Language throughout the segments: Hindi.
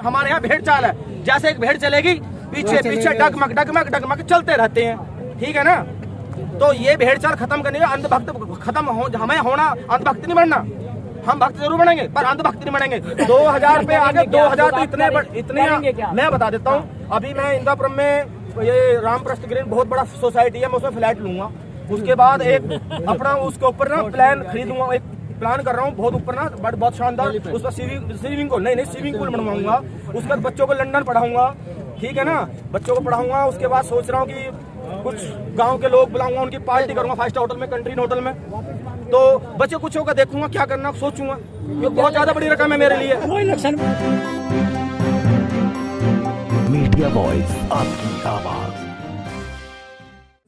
हमारे यहाँ भेड़ चाल है, जैसे एक भेड़ चलेगी पीछे पीछे डगमग डगमग डगमग चलते रहते हैं, ठीक है ना। तो ये भेड़ चाल खत्म करने का, अंधभक्त खत्म हो, हमें होना अंधभक्त नहीं बनना, हम भक्त जरूर बनेंगे पर अंधभक्त नहीं बनेंगे। 2000 पे आगे 2000 तो इतने मैं बता देता हूँ। अभी मैं इंदापुरम में ये रामप्रस्थ ग्रीन बहुत बड़ा सोसाइटी है, मैं उसमें फ्लैट लूंगा, उसके बाद एक अपना उसके ऊपर ना प्लान खरीदूंगा, एक प्लान कर रहा हूँ बहुत ऊपर ना, बट बहुत शानदार, उस पर स्विमिंग पूल नहीं स्विमिंग पूल बनवाऊंगा, उसके बाद बच्चों को लंदन पढ़ाऊंगा, ठीक है ना, बच्चों को पढ़ाऊंगा। उसके बाद सोच रहा हूँ कि कुछ गांव के लोग बुलाऊंगा, उनकी पार्टी करूंगा 5 स्टार होटल में, कंट्रीन होटल में, तो बच्चे कुछ होगा देखूंगा क्या करना सोचूंगा, ये बहुत ज्यादा बड़ी रकम है मेरे लिए। मीडिया वॉइस, आपकी आवाज।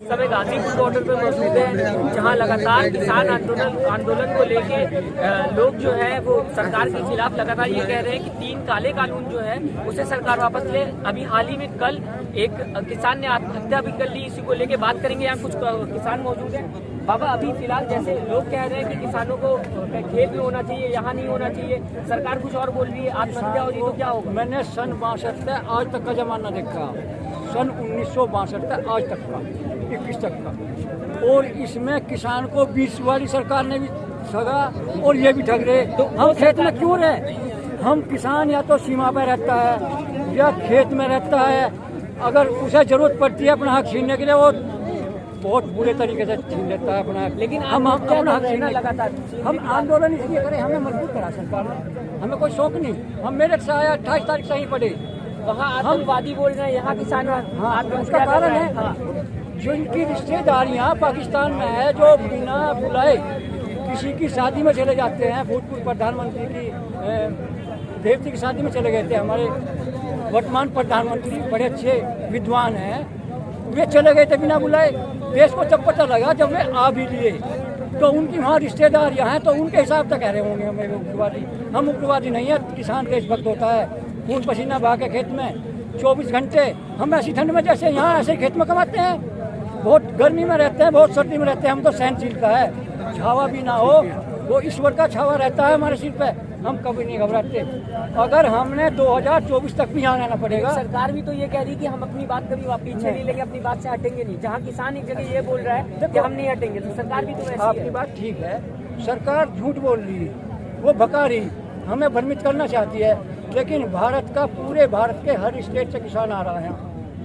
समय गाजीपुर बॉर्डर पे मौजूद है, जहां लगातार किसान आंदोलन को लेके लोग जो है वो सरकार के खिलाफ लगातार ये कह रहे हैं कि 3 काले कानून जो है उसे सरकार वापस ले। अभी हाल ही में कल एक किसान ने आत्महत्या भी कर ली, इसी को लेके बात करेंगे। यहाँ कुछ किसान मौजूद हैं। बाबा, अभी फिलहाल जैसे लोग कह रहे हैं कि किसानों को खेत में होना चाहिए, यहाँ नहीं होना चाहिए, सरकार कुछ और बोल रही है, आत्महत्या हो रही तो क्या होगा? मैंने सन 62 से आज तक का जमाना देखा, सन 1962 से आज तक का 21 तक का, और इसमें किसान को 20 वाली सरकार ने भी ठगा और ये भी ठग रहे। तो हम खेत में क्यों रहे? हम किसान या तो सीमा पर रहता है या खेत में रहता है, अगर उसे जरूरत पड़ती है अपना हक छीनने के लिए वो बहुत बुरे तरीके से छीन लेता है अपना। लेकिन हम अपना हक छीनने लगातार हम आंदोलन इसलिए करें, हमें मजबूर करा सरकार ने, हमें कोई शौक नहीं। हम मेरठ से आया 28 तारीख से ही पढ़े, वहाँ आतंकवादी बोल रहे हैं, यहाँ किसान उसका कारण है जो इनकी रिश्तेदारियाँ पाकिस्तान में है, जो बिना बुलाए किसी की शादी में चले जाते हैं। भूतपूर्व प्रधानमंत्री की देवती की शादी में चले गए थे हमारे वर्तमान प्रधानमंत्री, बड़े अच्छे विद्वान हैं, वे चले गए थे बिना बुलाए। देश को जब पता लगा, जब वे आ भी लिए, तो उनकी वहाँ रिश्तेदारियाँ हैं, तो उनके हिसाब से कह रहे होंगे हमें उग्रवादी। हम उग्रवादी नहीं है, किसान देशभक्त होता है, खून पसीना बहा के खेत में 24 घंटे। हम ऐसी ठंड में जैसे यहाँ ऐसे खेत में कमाते हैं, बहुत गर्मी में रहते हैं, बहुत सर्दी में रहते हैं, हम तो सहनशीलता है, छावा भी ना हो, वो ईश्वर का छावा रहता है हमारे सिर पे, हम कभी नहीं घबराते। अगर हमने 2024 तक भी यहाँ रहना पड़ेगा। सरकार भी तो ये कह रही कि हम अपनी बात कभी पीछे नहीं लेंगे, अपनी बात से हटेंगे नहीं। जहाँ किसान एक जगह ये बोल रहा है कि हम नहीं हटेंगे, तो सरकार भी तो ऐसी है। आपकी बात ठीक है, सरकार झूठ बोल रही है, वो भका रही, हमें भ्रमित करना चाहती है, लेकिन भारत का पूरे भारत के हर स्टेट से किसान आ रहा है।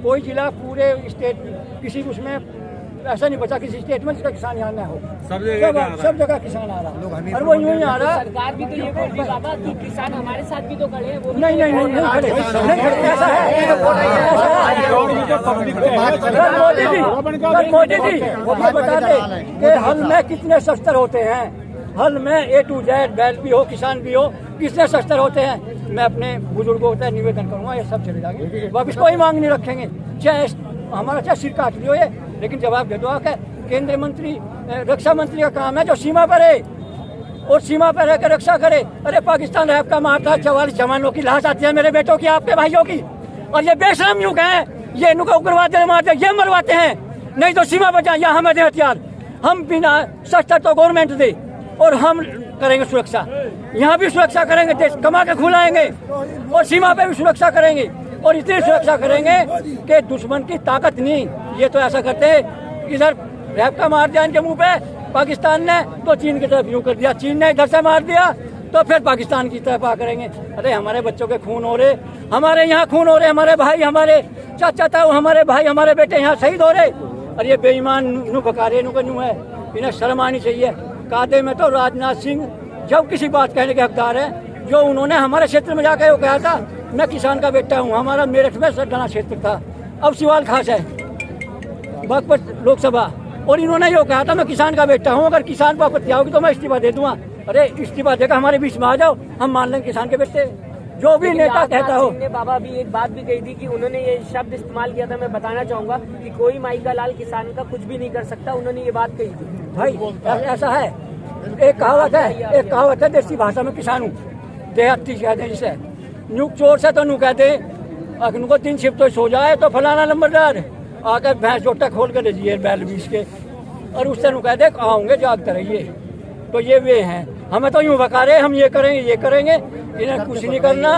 कोई जिला पूरे स्टेट किसी उसमें ऐसा नहीं बचा किसी स्टेट में जिसका किसान यहाँ न हो, सब जगह किसान आ रहा है, और वो यूँ ही आ रहा है। सरकार भी तो ये बोल रही बाबा कि किसान हमारे साथ भी तो खड़े हैं, वो नहीं खड़े, ऐसा है। मोदी जी वो बता दे कि हल में कितने शस्त्र होते हैं, हल में A to Z, बैल भी हो किसान भी हो, कितने शस्त्र होते हैं। मैं अपने बुजुर्गों से निवेदन करूंगा, ये सब चले जाएंगे, वापिस कोई मांग नहीं रखेंगे, चाहे हमारा चाहे सिर काट लियो ये, लेकिन जवाब दे दो आके। केंद्रीय मंत्री, रक्षा मंत्री का काम है जो सीमा पर है और सीमा पर रहकर रक्षा करे। अरे पाकिस्तान रैप का मारता 44 जवानों की लाश आती है, मेरे बेटों की, आपके भाइयों की, और ये बेशरम युग है, ये इनको उग्रवादी मारते, ये मरवाते हैं, नहीं तो सीमा पर जाए, यहाँ हमें दे हथियार, हम बिना शस्त्र तो गवर्नमेंट दे, और हम करेंगे सुरक्षा, यहाँ भी सुरक्षा करेंगे, देश कमा के खुलाएंगे, और सीमा पे भी सुरक्षा करेंगे, और इतनी सुरक्षा करेंगे कि दुश्मन की ताकत नहीं। ये तो ऐसा करते हैं, इधर रैप का मार दिया इनके मुंह पे पाकिस्तान ने, तो चीन की तरफ यूँ कर दिया, चीन ने इधर से मार दिया तो फिर पाकिस्तान की तरफ आ करेंगे। अरे हमारे बच्चों के खून हो रहे, हमारे यहाँ खून हो रहे, हमारे भाई, हमारे चाचा ताऊ, हमारे भाई, हमारे बेटे यहाँ शहीद हो रहे, और ये बेईमान नू बकारे नू है, इन्हें शर्म आनी चाहिए। कादे में तो राजनाथ सिंह जब किसी बात कहने के हकदार है, जो उन्होंने हमारे क्षेत्र में जाकर वो कहा था, मैं किसान का बेटा हूँ, हमारा मेरठ में सरदाना क्षेत्र था, अब सिवाल खास है बागपत लोकसभा, और इन्होंने यो कहा था मैं किसान का बेटा हूँ, अगर किसान पर आपत्ति आओगी तो मैं इस्तीफा दे दूंगा। अरे इस्तीफा देकर हमारे बीच में आ जाओ, हम मान लेंगे किसान के बेटे, जो भी नेता कहता हो। बाबा भी एक बात भी कही थी कि उन्होंने ये शब्द इस्तेमाल किया था, मैं बताना चाहूंगा कि कोई माई का लाल किसान का कुछ भी नहीं कर सकता, उन्होंने ये बात कही थी। भाई ऐसा है, एक कहावत है देसी भाषा में, किसान हूँ देहाती कहते हैं जिसे, नुक चोर से तो नु कहते को 3 छिप तो सो जाए तो फलाना नंबरदार आकर भैंस जोटा खोल कर लीजिए बैल बीस के, और उससे नु कहते आओगे जागते रहिए। तो ये वे हैं, हमें तो यूँ बका रहे हम ये करेंगे, इन्हें कुछ नहीं करना,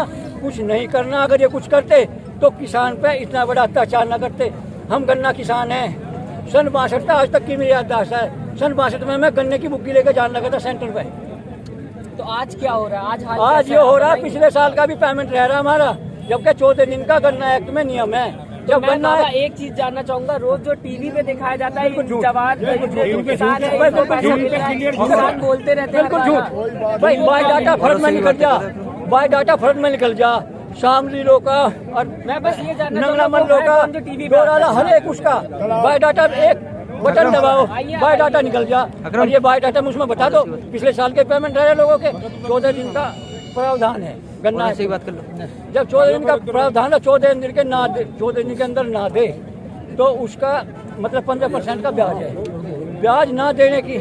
कुछ नहीं करना। अगर ये कुछ करते तो किसान पे इतना बड़ा अत्याचार न करते। हम गन्ना किसान हैं। सन 62 आज तक की मेरी याददाश्त है। सन 62 में मैं गन्ने की बुक्की लेकर जाने लगा था सेंटर पे। तो आज क्या हो रहा है? आज ये हो रहा है, पिछले साल का भी पेमेंट रह रहा है हमारा, जबकि 14 दिन का गन्ना एक्ट में नियम है। जब गन्ना एक चीज जानना चाहूंगा, रोज जो टीवी पे दिखाया जाता है जवान किसान बोलते रहते हैं, बिल्कुल झूठ भाई। बायोडाटा फर्ज में निकल जा, बायोडाटा फर्ज में निकल जा, शामलीलों का और मैं बस ये जानना नंगलामल्लों का डोराला हर एक उसका बायोडाटा, एक बटन दबाओ बायोडाटा निकल जा। और ये बायोडाटा में उसमें बता दो पिछले साल के पेमेंट रहे लोगों के। 14 दिन का प्रावधान है गन्ना, सही बात कर लो। जब 14 दिन का प्रावधान है, 14 दिन के ना दे, 14 दिन के अंदर ना दे तो उसका मतलब 15% का ब्याज है। ब्याज ना देने की,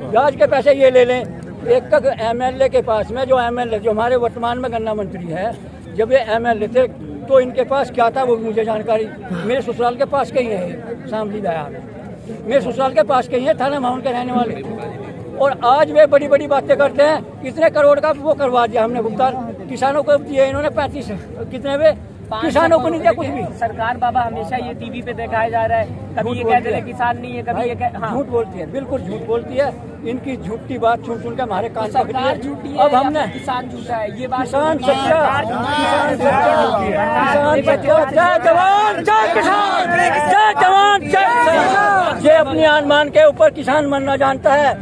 ब्याज के पैसे ये ले लें। एक MLA के पास में, जो MLA जो हमारे वर्तमान में गन्ना मंत्री है, जब ये MLA थे तो इनके पास क्या था वो मुझे जानकारी, मेरे ससुराल के पास कहीं है, शामली दया में मेरे ससुराल के पास कहीं है, थाना माउंट के रहने वाले। और आज वे बड़ी बड़ी बातें करते हैं। कितने करोड़ का वो करवा दिया हमने भुगतान, किसानों को दिए इन्होंने 35, कितने वे किसानों को नहीं दिया कुछ भी। सरकार बाबा हमेशा ये टीवी पे दिखाया जा रहा है, कभी ये कहते हैं किसान नहीं है, कभी ये झूठ बोलती है, बिल्कुल झूठ बोलती है। इनकी झूठी बात सुन सुन के हमारे कान पकड़ सरकार लिए। झूठी है, अब हमने किसान झूठा है, ये बात किसान सच्चा, किसान सच्चा, जय जवान जय किसान, जय जवान जय किसान। ये अपनी आन मान के ऊपर किसान मरना जानता है,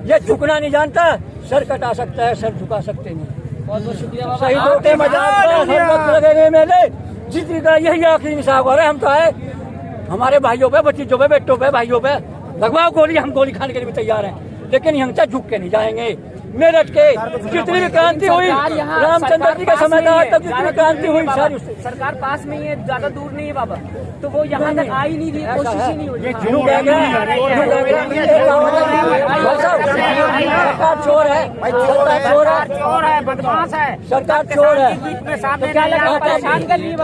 ये झुकना नहीं जानता। सर कटा सकता है, सर झुका सकते नहीं। बहुत बहुत शुक्रिया बाबा। सही होते मजाक हर वक्त लगेंगे मेले, जितनी का यही आखिरी निशाब हो रहा है। हम तो आए हमारे भाइयों पे, भतीजों पे, बेटों पे, भाइयों पे लगवाओ गोली, हम गोली खाने के लिए भी तैयार हैं, लेकिन यहाँ से झुक के नहीं जाएंगे। मेरठ के जितनी भी क्रांति हुई रामचंद्र जी के समय का, आज तक जितनी क्रांति हुई सारी सरकार पास में ही है, ज्यादा दूर नहीं है बाबा, तो वो यहाँ तक आ ही नहीं रही, कोशिश ही नहीं हो रही। सरकार चोर है, सरकार चोर है, बदमाश है, सरकार चोर है। क्या लगा परेशान कर रही है?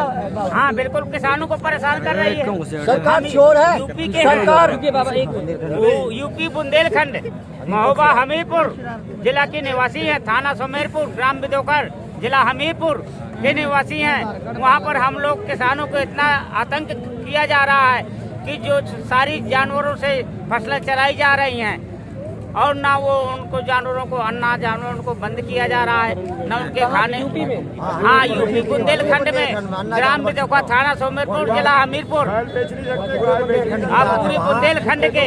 हाँ बिल्कुल, किसानों को परेशान कर रही है सरकार चोर है। यूपी के सरकार बाबा एक यूपी बुंदेलखंड महोबा हमीरपुर जिला के निवासी हैं, थाना सुमेरपुर, ग्राम बिदोकर, जिला हमीरपुर के निवासी हैं। वहाँ पर हम लोग किसानों को इतना आतंक किया जा रहा है कि जो सारी जानवरों से फसलें चलाई जा रही हैं और ना वो उनको जानवरों को अन्ना जानवरों को बंद किया जा रहा है, न उनके खाने। यूपी में, हाँ यूपी बुंदेलखंड में, ग्राम बिदोकर, थाना सुमेरपुर, जिला हमीरपुर। अब पूरी बुंदेलखंड के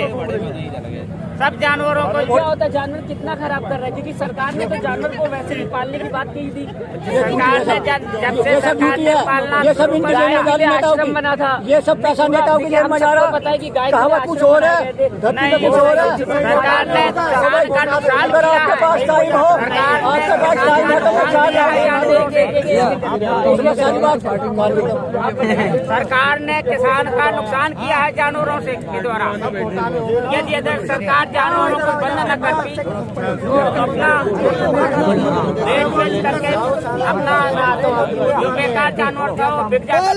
सब जानवरों को क्या होता है, जानवर कितना खराब कर रहा है, क्योंकि सरकार ने तो जानवर को वैसे ही पालने की बात की थी। सरकार ने जब से सरकार ने पालना आश्रम बना था, ये सब पैसा नेताओं के जेब में जा रहा है। पता है कि गाय कुछ हो रहा है, धरती पे कुछ हो रहा है। सरकार ने अगर आपके पास टाइम हो, आपके पास टाइम है तो सरकार ने किसान का नुकसान किया है जानवरों से के द्वारा। यदि अगर सरकार जानवरों को बंद न करती तो अपना रेट चेंज करके अपना तो जो बेकार जानवर था वो बिक जाता।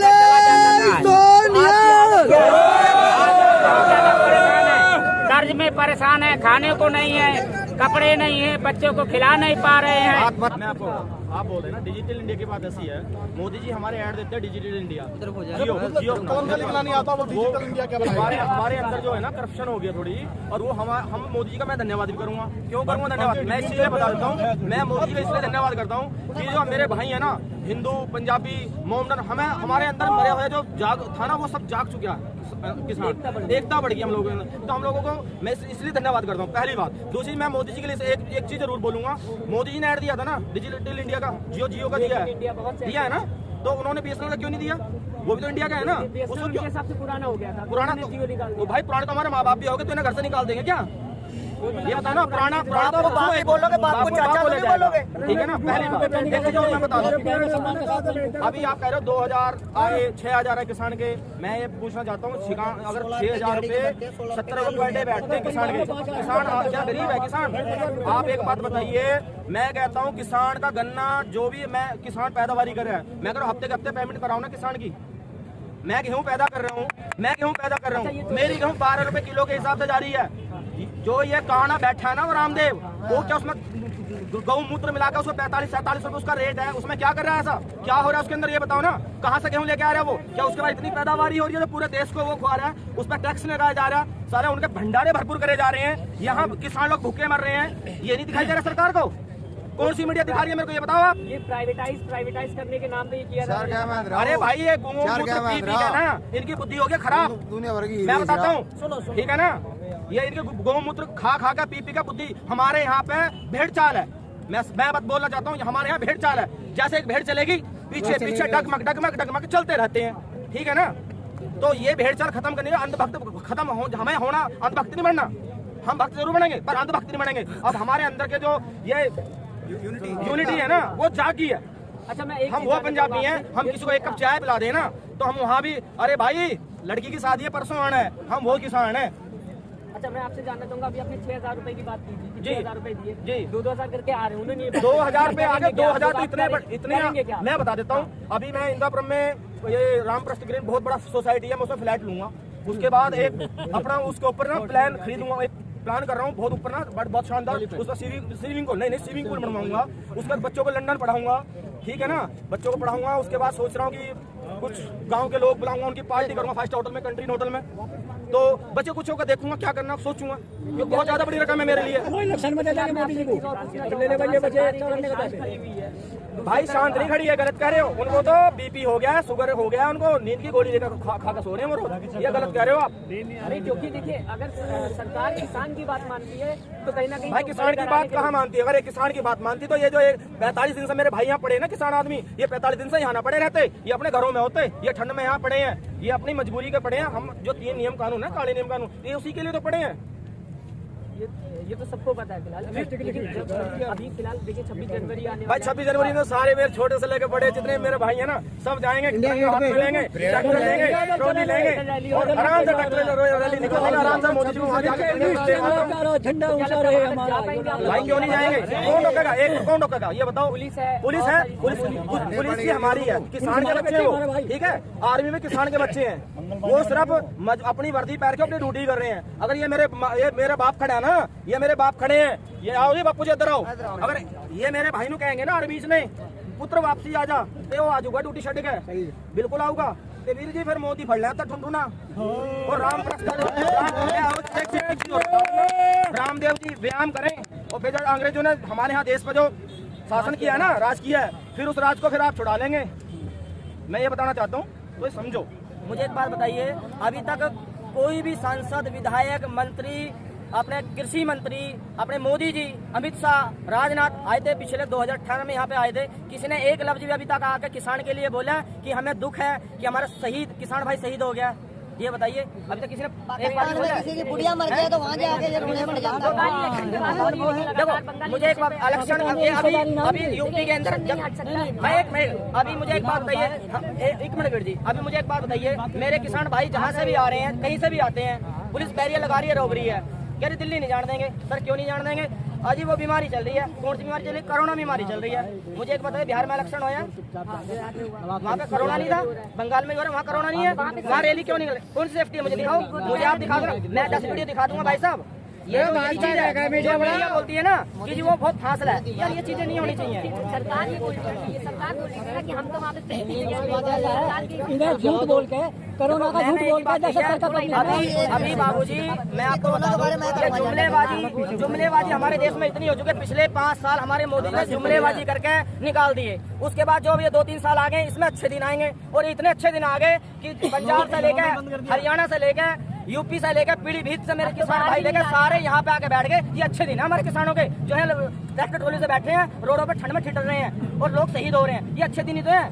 कर्ज में परेशान है, खाने को नहीं है, कपड़े नहीं है, बच्चों को खिला नहीं पा रहे हैं। मैं आपको आप बोल रहे हैं ना डिजिटल इंडिया की बात ऐसी है, मोदी जी हमारे ऐड देते हैं डिजिटल इंडिया, जियो कौन सा लिखना नहीं आता वो डिजिटल इंडिया क्या हमारे अंदर जो है ना करप्शन हो गया थोड़ी, और वो हम मोदी जी का मैं धन्यवाद भी करूंगा। क्यों करूंगा धन्यवाद? मैं इसलिए बता देता हूँ, मैं मोदी जी का इसलिए धन्यवाद करता हूँ कि जो मेरे भाई है ना, हिंदू, पंजाबी, मोमडन, हमारे अंदर मरे हुए जो जाग था ना वो सब जाग चुका है। किसान एकता बढ़ गई हम लोगों में, तो हम लोगों को मैं इसलिए धन्यवाद करता हूँ, पहली बात। दूसरी, मैं मोदी जी के लिए एक चीज जरूर बोलूंगा। मोदी जी ने ऐड दिया था ना डिजिटल इंडिया का, जियो का दिया है ना, तो उन्होंने BSNL का क्यों नहीं दिया? वो भी तो इंडिया का है ना, उसको क्यों? सबसे पुराना हो गया था, पुराना तो भाई पुराने तो हमारे माँ बाप भी हो गए, तो इन्हें घर से निकाल देंगे क्या? ये बताओ ना, पुराना तो बाप बोलोगे, बाप को चाचा बोलोगे, ठीक है ना। पहली बात मैं बता दूं, अभी आप कह रहे हो 2000 आए, 6000 है किसान के। मैं ये पूछना चाहता हूँ, अगर 6000 रुपए 70 रुपए पर डे बैठते हैं किसान के, किसान क्या गरीब है किसान? आप एक बात बताइए, मैं कहता हूँ किसान का गन्ना जो भी मैं किसान पैदावारी कर रहा है, मैं कह रहा हूँ हफ्ते के हफ्ते पेमेंट कराऊँ ना किसान की। मैं गेहूँ पैदा कर रहा हूँ, मेरी गेहूँ 12 रुपए किलो के हिसाब से जा रही है। जो ये काना बैठा है ना वो रामदेव, वो क्या उसमें गौ मूत्र मिलाकर उसको 45-47 रुपए उसका रेट है, उसमें क्या कर रहा है ऐसा? क्या हो रहा है उसके अंदर ये बताओ ना। कहाँ से गेहूं लेके आ रहा है वो? क्या उसके बाद इतनी पैदावार हो रही है जो पूरे देश को वो खा रहा है? उस पर टैक्स लगाया जा रहा है, सारे उनके भंडारे भरपूर करे जा रहे हैं, यहाँ किसान लोग भूखे मर रहे हैं। ये नहीं दिखाई दे रहा सरकार को? कौन सी मीडिया दिखा रही है मेरे को ये बताओ आप? ये प्राइवेटाइज करने के नाम पे ये किया जा रहा है। अरे भाई ये गौमूत्र पी के ना इनकी बुद्धि हो गई खराब, दुनिया भर की। मैं बताता हूँ, ठीक है ना, ये इनके गौमूत्र खा खा कर पी का बुद्धि। हमारे यहाँ पे भेड़ चाल है, मैं बात बोलना चाहता हूँ, हमारे यहाँ भेड़ चाल है। जैसे एक भेड़ चलेगी पीछे डगमग चलते रहते हैं, ठीक है ना। तो ये भेड़ चाल खत्म करने का अंधभक्त खत्म हो, हमें होना अंधभक्त नहीं बनना। हम भक्त जरूर बनेंगे पर अंधभक्त नहीं बनेंगे। अब हमारे अंदर के जो ये यूनिटी है ना वो जागी है। अच्छा, हम वो पंजाबी हैं, हम किसी को एक कप चाय पिला देना तो हम वहाँ भी अरे भाई लड़की की शादी है परसों आना है, हम वो किसान है। अच्छा, मैं आपसे जानना चाहूंगा, अभी आपने 6,000 रुपए की बात की थी, जी 6,000 रुपए दिए जी, 2,000 करके आ रहे हैं उन्होंने 2,000 रुपए आगे 2,000 तो इतने क्या? मैं बता देता हूँ। अभी मैं इंदिरापुरम में ये रामप्रस्थ ग्रीन बहुत बड़ा सोसाइटी है, मैं उसमें फ्लैट लूंगा। उसके बाद एक अपना उसके ऊपर ना प्लान खरीदूंगा, एक प्लान कर रहा हूँ बहुत ऊपर ना बहुत शानदार, उसका स्विमिंग पूल बनवाऊंगा। उसके बाद बच्चों को लंदन पढ़ाऊंगा, ठीक है ना, बच्चों को पढ़ाऊंगा। उसके बाद सोच रहा हूँ कि कुछ गांव के लोग बुलाऊंगा, उनकी पार्टी करूंगा 5 स्टार होटल में, कंट्री होटल में। तो बच्चे कुछ का देखूंगा क्या करना सोचूंगा, ये बहुत ज्यादा बड़ी रकम है मेरे लिए। भाई शांत नहीं खड़ी है, गलत कह रहे हो। उनको तो बीपी हो गया है, शुगर हो गया है, उनको नींद की गोली लेकर खा कर सो रहे हैं वो, ये गलत कह रहे हो आप। अरे क्योंकि देखिए, अगर सरकार किसान की बात मानती है तो कहीं ना कहीं भाई किसान की बात कहाँ मानती है? अगर एक किसान की बात मानती तो ये जो 45 दिन से मेरे भाई यहाँ पड़े ना किसान आदमी, ये 45 दिन से यहाँ ना पड़े रहते, ये अपने घरों में होते, ये ठंड में यहाँ पड़े हैं, ये अपनी मजबूरी के पड़े हैं। हम जो 3 नियम कानून है, काले नियम कानून, ये उसी के लिए तो पड़े हैं। ये तो सबको पता है फिलहाल। अभी फिलहाल देखिए 26 जनवरी आने भाई 26 जनवरी में सारे मेरे छोटे से लेकर बड़े जितने मेरे भाई हैं ना सब जाएंगे, हाथ में लेंगे, ट्रैक्टर लेंगे, ट्रॉली लेंगे और आराम से ट्रैक्टर रैली निकलेगा, आराम से मोदी जी को वहाँ जाके झंडा ऊंचा रहे हमारा। भाई क्यों नहीं जाएंगे? कौन रोकेगा? एक कौन रोकेगा ये बताओ? पुलिस है, पुलिस की हमारी है, किसान के बच्चे हैं वो, ठीक है। आर्मी में किसान के बच्चे हैं, वो सिर्फ अपनी वर्दी पहन के अपनी ड्यूटी कर रहे हैं। अगर ये मेरे बाप खड़ा है ना, ये मेरे बाप खड़े हैं, ये आओ जी बापू जी इधर आओ। अगर ये मेरे भाई नु कहेंगे ना आर्मी ने पुत्र वापसी आ जा, तो वो आ जाऊंगा ड्यूटी छड़ के, बिल्कुल आऊंगा। तो वीर जी फिर मोदी फड़ लेता ठुंडुना और रामदेव जी व्यायाम करें। और फिर अंग्रेजों ने हमारे यहाँ देश पर जो शासन किया है ना, राज किया है, फिर उस राज को फिर आप छुड़ा लेंगे। मैं ये बताना चाहता हूँ, तो समझो। मुझे एक बात बताइए, अभी तक कोई भी सांसद, विधायक, मंत्री, अपने कृषि मंत्री, अपने मोदी जी, अमित शाह, राजनाथ आए थे पिछले 2018 में यहाँ पे आए थे, किसी ने एक लफ्ज भी अभी तक आकर किसान के लिए बोला कि हमें दुख है कि हमारा शहीद किसान भाई शहीद हो गया? ये बताइए, अभी तक किसी ने एक बात बोला? किसी की बुढ़िया मर गया तो वहाँ जाके रोने पड़ जाता है। देखो मुझे एक बात, इलेक्शन अभी यूपी के अंदर अभी मुझे एक बात बताइए, एक मिनट जी, अभी मुझे एक बात बताइए, मेरे किसान भाई जहाँ से भी आ रहे हैं, कहीं से भी आते हैं, पुलिस बैरियर लगा रही है, रोक रही है, कह रही दिल्ली नहीं जान देंगे। सर क्यों नहीं जान देंगे? अजी वो बीमारी चल रही है, कौन सी बीमारी चल रही है? कोरोना बीमारी चल रही है। मुझे एक बताइए, बिहार में इलेक्शन होया, वहाँ पे कोरोना नहीं था, बंगाल में जो है वहाँ कोरोना नहीं है, वहाँ रैली क्यों निकले? कौन सी सेफ्टी है? मुझे दिखाओ, मुझे आप दिखा दो, मैं 10 वीडियो दिखा दूंगा भाई साहब। ये चीज है, मीडिया बोलती है ना कि जी वो बहुत फासला है, यार ये चीजें नहीं होनी चाहिए। सरकार ये बोल रही है, सरकार बोल रही है कि हम तो वहाँ पे इन्हें झूठ बोल के, कोरोना का झूठ बोल के अभी बाबूजी मैं आपको बता दूं, जुमलेबाजी हमारे देश में इतनी हो चुकी है, पिछले 5 साल हमारे मोदी ने जुमलेबाजी करके निकाल दिए। उसके बाद जो ये 2-3 साल आ गए, इसमें अच्छे दिन आएंगे, और इतने अच्छे दिन आ गए कि पंजाब से लेकर हरियाणा से लेकर यूपी से लेकर पीलीभीत से मेरे किसान भाई लेकर सारे यहाँ पे आके बैठ गए। ये अच्छे दिन है हमारे किसानों के, जो है ट्रैक्टर ट्रॉली से बैठे हैं, रोडों पर ठंड में ठिठर रहे हैं और लोग शहीद हो रहे हैं। ये अच्छे दिन ही तो है।